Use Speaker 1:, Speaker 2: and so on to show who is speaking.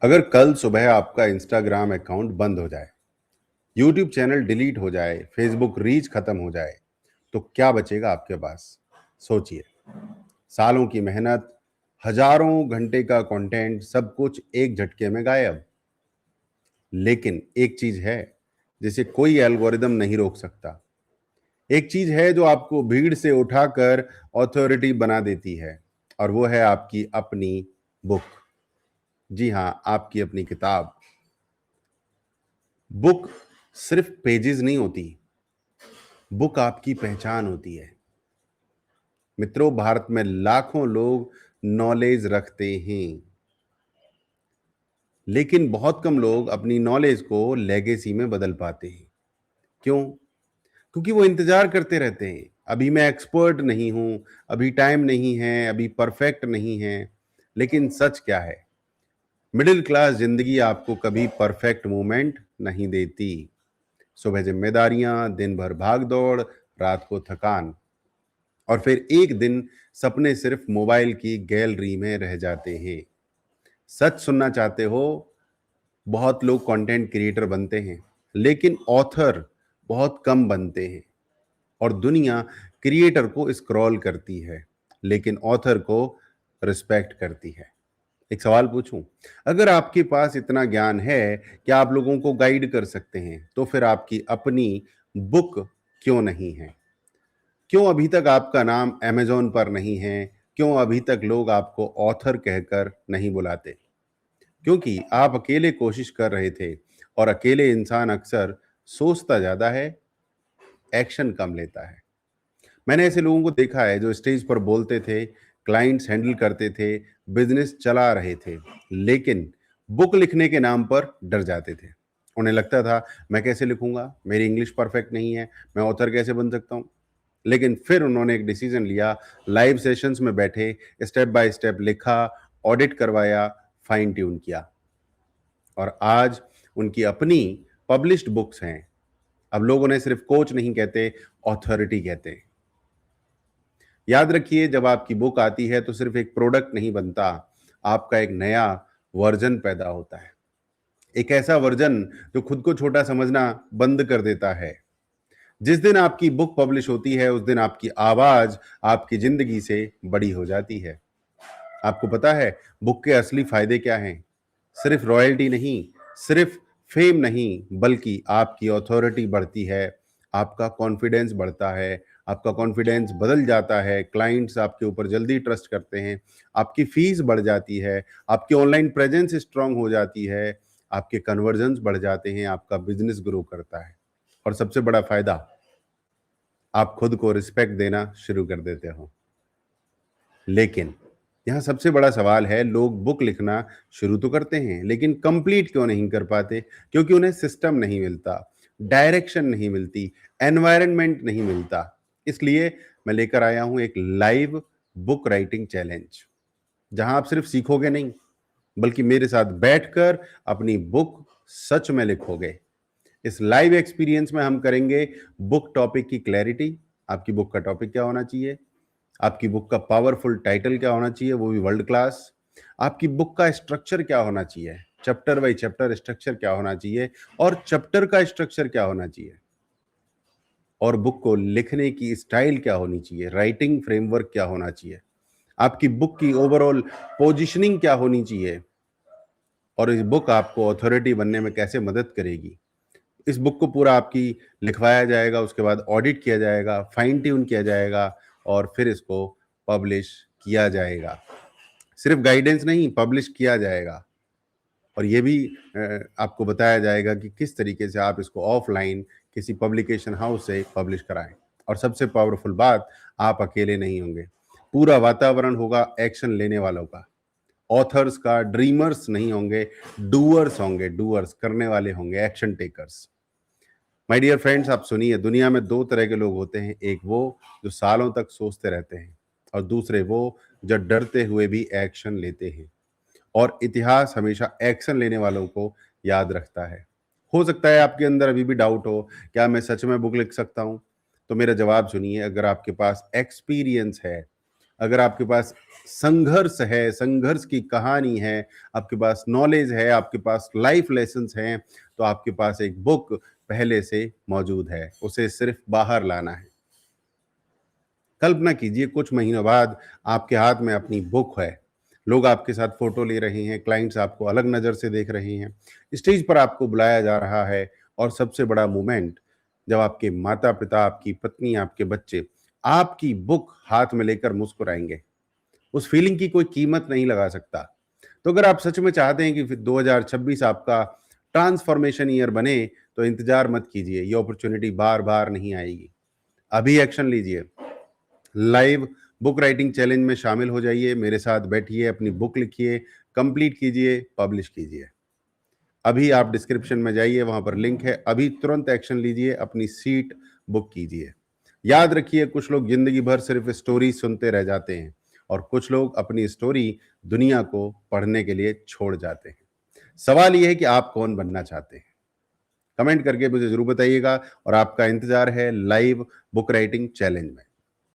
Speaker 1: अगर कल सुबह आपका इंस्टाग्राम अकाउंट बंद हो जाए, यूट्यूब चैनल डिलीट हो जाए, फेसबुक रीच खत्म हो जाए, तो क्या बचेगा आपके पास? सोचिए। सालों की मेहनत, हजारों घंटे का कंटेंट, सब कुछ एक झटके में गायब। लेकिन एक चीज है जिसे कोई एल्गोरिदम नहीं रोक सकता। एक चीज है जो आपको भीड़ से उठाकर ऑथोरिटी बना देती है, और वो है आपकी अपनी बुक। जी हाँ, आपकी अपनी किताब। बुक सिर्फ पेजेस नहीं होती, बुक आपकी पहचान होती है। मित्रों, भारत में लाखों लोग नॉलेज रखते हैं, लेकिन बहुत कम लोग अपनी नॉलेज को लेगेसी में बदल पाते हैं। क्यों? क्योंकि वो इंतजार करते रहते हैं। अभी मैं एक्सपर्ट नहीं हूं, अभी टाइम नहीं है, अभी परफेक्ट नहीं है। लेकिन सच क्या है? मिडिल क्लास जिंदगी आपको कभी परफेक्ट मोमेंट नहीं देती। सुबह जिम्मेदारियां, दिन भर भाग दौड़, रात को थकान, और फिर एक दिन सपने सिर्फ मोबाइल की गैलरी में रह जाते हैं। सच सुनना चाहते हो? बहुत लोग कंटेंट क्रिएटर बनते हैं, लेकिन ऑथर बहुत कम बनते हैं। और दुनिया क्रिएटर को स्क्रॉल करती है, लेकिन ऑथर को रिस्पेक्ट करती है। एक सवाल पूछूं? अगर आपके पास इतना ज्ञान है कि आप लोगों को गाइड कर सकते हैं, तो फिर आपकी अपनी बुक क्यों नहीं है? क्यों अभी तक आपका नाम अमेज़न पर नहीं है? क्यों अभी तक लोग आपको ऑथर कहकर नहीं बुलाते? क्योंकि आप अकेले कोशिश कर रहे थे, और अकेले इंसान अक्सर सोचता ज़्यादा है, एक्शन कम लेता है। मैंने ऐसे लोगों को देखा है जो स्टेज पर बोलते थे, क्लाइंट्स हैंडल करते थे, बिज़नेस चला रहे थे, लेकिन बुक लिखने के नाम पर डर जाते थे। उन्हें लगता था, मैं कैसे लिखूँगा? मेरी इंग्लिश परफेक्ट नहीं है, मैं ऑथर कैसे बन सकता हूँ? लेकिन फिर उन्होंने एक डिसीजन लिया, लाइव सेशंस में बैठे, स्टेप बाय स्टेप लिखा, ऑडिट करवाया, फाइन ट्यून किया, और आज उनकी अपनी पब्लिश्ड बुक्स हैं। अब लोग उन्हें सिर्फ कोच नहीं कहते, ऑथोरिटी कहते हैं। याद रखिए, जब आपकी बुक आती है तो सिर्फ एक प्रोडक्ट नहीं बनता, आपका एक नया वर्जन पैदा होता है। एक ऐसा वर्जन जो खुद को छोटा समझना बंद कर देता है। जिस दिन आपकी बुक पब्लिश होती है, उस दिन आपकी आवाज आपकी जिंदगी से बड़ी हो जाती है। आपको पता है बुक के असली फायदे क्या हैं? सिर्फ रॉयल्टी नहीं, सिर्फ फेम नहीं, बल्कि आपकी अथॉरिटी बढ़ती है, आपका कॉन्फिडेंस बढ़ता है, आपका कॉन्फिडेंस बदल जाता है, क्लाइंट्स आपके ऊपर जल्दी ट्रस्ट करते हैं, आपकी फीस बढ़ जाती है, आपकी ऑनलाइन प्रेजेंस स्ट्रांग हो जाती है, आपके कन्वर्जन्स बढ़ जाते हैं, आपका बिजनेस ग्रो करता है। और सबसे बड़ा फायदा, आप खुद को रिस्पेक्ट देना शुरू कर देते हो। लेकिन यहाँ सबसे बड़ा सवाल है, लोग बुक लिखना शुरू तो करते हैं, लेकिन कंप्लीट क्यों नहीं कर पाते? क्योंकि उन्हें सिस्टम नहीं मिलता, डायरेक्शन नहीं मिलती, एनवायरनमेंट नहीं मिलता। इसलिए मैं लेकर आया हूं एक लाइव बुक राइटिंग चैलेंज, जहां आप सिर्फ सीखोगे नहीं, बल्कि मेरे साथ बैठकर अपनी बुक सच में लिखोगे। इस लाइव एक्सपीरियंस में हम करेंगे बुक टॉपिक की क्लैरिटी। आपकी बुक का टॉपिक क्या होना चाहिए? आपकी बुक का पावरफुल टाइटल क्या होना चाहिए, वो भी वर्ल्ड क्लास? आपकी बुक का स्ट्रक्चर क्या होना चाहिए, चैप्टर बाय चैप्टर स्ट्रक्चर क्या होना चाहिए, और चैप्टर का स्ट्रक्चर क्या होना चाहिए, और बुक को लिखने की स्टाइल क्या होनी चाहिए, राइटिंग फ्रेमवर्क क्या होना चाहिए, आपकी बुक की ओवरऑल पोजिशनिंग क्या होनी चाहिए, और इस बुक आपको अथॉरिटी बनने में कैसे मदद करेगी। इस बुक को पूरा आपकी लिखवाया जाएगा, उसके बाद ऑडिट किया जाएगा, फाइन ट्यून किया जाएगा, और फिर इसको पब्लिश किया जाएगा। सिर्फ गाइडेंस नहीं, पब्लिश किया जाएगा। और ये भी आपको बताया जाएगा कि किस तरीके से आप इसको ऑफलाइन किसी पब्लिकेशन हाउस से पब्लिश कराएं। और सबसे पावरफुल बात, आप अकेले नहीं होंगे। पूरा वातावरण होगा एक्शन लेने वालों का, ऑथर्स का। ड्रीमर्स नहीं होंगे, डूअर्स होंगे, डूअर्स करने वाले होंगे, action takers. My dear friends, आप सुनिए, दुनिया में दो तरह के लोग होते हैं। एक वो जो सालों तक सोचते रहते हैं, और दूसरे वो जो डरते हुए भी एक्शन लेते हैं। और इतिहास हमेशा एक्शन लेने वालों को याद रखता है। हो सकता है आपके अंदर अभी भी डाउट हो, क्या मैं सच में बुक लिख सकता हूं? तो मेरा जवाब सुनिए, अगर आपके पास एक्सपीरियंस है, अगर आपके पास संघर्ष है, संघर्ष की कहानी है, आपके पास नॉलेज है, आपके पास लाइफ लेसन्स हैं, तो आपके पास एक बुक पहले से मौजूद है, उसे सिर्फ बाहर लाना है। कल्पना कीजिए कुछ महीनों बाद आपके हाथ में अपनी बुक है, लोग आपके साथ फोटो ले रहे हैं, क्लाइंट्स आपको अलग नज़र से देख रहे हैं, स्टेज पर आपको बुलाया जा रहा है और सबसे बड़ा मोमेंट जब आपके माता-पिता, आपकी पत्नी, आपके बच्चे आपकी बुक हाथ में लेकर मुस्कुराएँगे। उस फीलिंग की कोई कीमत नहीं लगा सकता। तो अगर आप सच में चाहते हैं कि फिर 2026 आपका ट्रांसफॉर्मेशन ईयर बने, तो इंतज़ार मत कीजिए, ये अपॉर्च्युनिटी बार-बार नहीं आएगी। अभी एक्शन लीजिए। लाइव बुक राइटिंग चैलेंज में शामिल हो जाइए, मेरे साथ बैठिए, अपनी बुक लिखिए, कंप्लीट कीजिए, पब्लिश कीजिए। अभी आप डिस्क्रिप्शन में जाइए, वहां पर लिंक है, अभी तुरंत एक्शन लीजिए, अपनी सीट बुक कीजिए। याद रखिए, कुछ लोग जिंदगी भर सिर्फ स्टोरी सुनते रह जाते हैं और कुछ लोग अपनी स्टोरी दुनिया को पढ़ने के लिए छोड़ जाते हैं। सवाल यह है कि आप कौन बनना चाहते हैं? कमेंट करके मुझे जरूर बताइएगा और आपका इंतजार है लाइव बुक राइटिंग चैलेंज में।